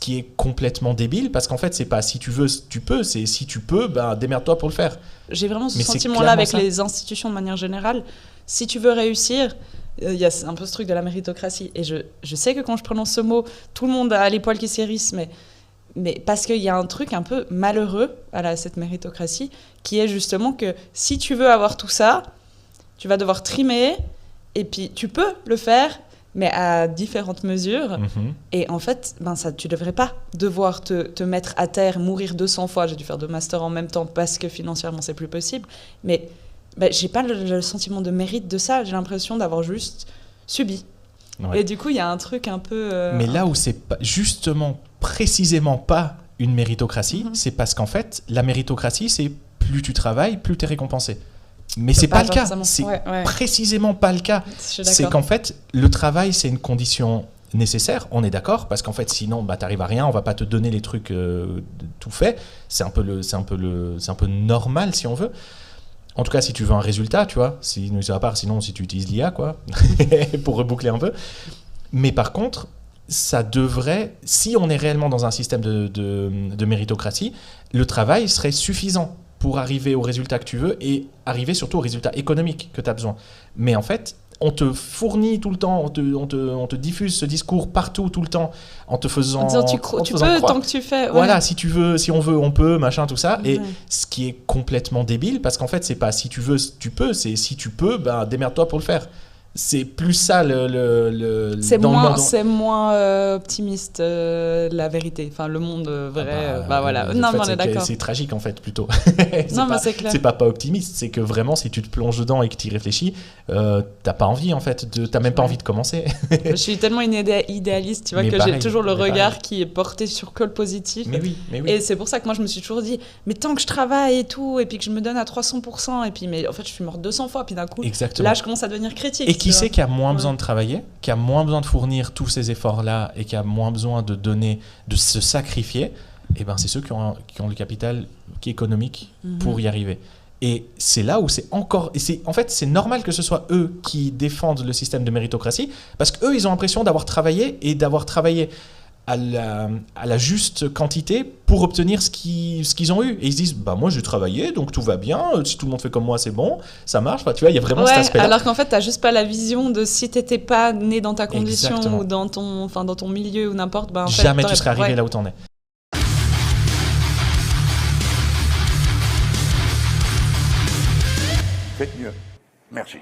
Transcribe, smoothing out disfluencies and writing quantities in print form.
qui est complètement débile, parce qu'en fait, c'est pas si tu veux, tu peux, c'est si tu peux, démerde-toi pour le faire. J'ai vraiment ce Mais c'est sentiment-là avec clairement ça. les institutions de manière générale. Si tu veux réussir, il y a un peu ce truc de la méritocratie. Et je sais que quand je prononce ce mot, tout le monde a les poils qui s'hérissent, mais parce qu'il y a un truc un peu malheureux à cette méritocratie, qui est justement que si tu veux avoir tout ça, tu vas devoir trimer, et puis tu peux le faire, mais à différentes mesures. Et en fait, tu ne devrais pas devoir te mettre à terre, mourir 200 fois. J'ai dû faire 2 masters en même temps parce que financièrement, c'est plus possible. Mais je n'ai pas le sentiment de mérite de ça. J'ai l'impression d'avoir juste subi. Ouais. Et du coup, il y a un truc un peu... Mais là où c'est justement, précisément pas une méritocratie, c'est parce qu'en fait, la méritocratie, c'est plus tu travailles, plus tu es récompensé. Mais c'est pas le cas. C'est précisément pas le cas. C'est qu'en fait, le travail, c'est une condition nécessaire, on est d'accord, parce qu'en fait, sinon, t'arrives à rien, on va pas te donner les trucs tout faits. C'est un peu normal, si on veut. En tout cas, si tu veux un résultat, tu vois, sinon si tu utilises l'IA, quoi, pour reboucler un peu. Mais par contre, ça devrait, si on est réellement dans un système de méritocratie, le travail serait suffisant pour arriver au résultat que tu veux et arriver surtout au résultat économique que tu as besoin. Mais en fait, on te fournit tout le temps, on te diffuse ce discours partout, tout le temps, en te faisant... En disant, tu peux tant que tu fais. Ouais. Voilà, si on veut, on peut, machin, tout ça. Ouais. Et ce qui est complètement débile, parce qu'en fait, c'est pas si tu veux, tu peux, c'est si tu peux, démerde-toi pour le faire. C'est plus ça c'est moins optimiste la vérité, enfin le monde vrai. Voilà. Non, mais on est d'accord. C'est tragique en fait plutôt. Non, mais c'est clair. C'est pas optimiste, c'est que vraiment si tu te plonges dedans et que tu y réfléchis, t'as pas envie en fait, t'as même pas envie de commencer. Je suis tellement une idéaliste, tu vois, que j'ai toujours le regard qui est porté sur que le positif. Mais oui. Et c'est pour ça que moi je me suis toujours dit, mais tant que je travaille et tout, et puis que je me donne à 300%, et puis mais en fait je suis morte 200 fois, puis d'un coup, là je commence à devenir critique. Et qui sait qui a moins besoin de travailler, qui a moins besoin de fournir tous ces efforts-là et qui a moins besoin de donner, de se sacrifier, c'est ceux qui ont le capital qui est économique pour y arriver. Et c'est là où c'est encore... En fait, c'est normal que ce soit eux qui défendent le système de méritocratie parce qu'eux, ils ont l'impression d'avoir travaillé et d'avoir travaillé à la juste quantité pour obtenir ce qu'ils ont eu. Et ils se disent, moi j'ai travaillé, donc tout va bien, si tout le monde fait comme moi, c'est bon, ça marche. Tu vois, il y a vraiment cet aspect-là. Alors qu'en fait, t'as juste pas la vision de si t'étais pas né dans ta condition ou dans ton milieu ou n'importe, en fait, jamais tu serais arrivé là où t'en es. Faites mieux. Merci.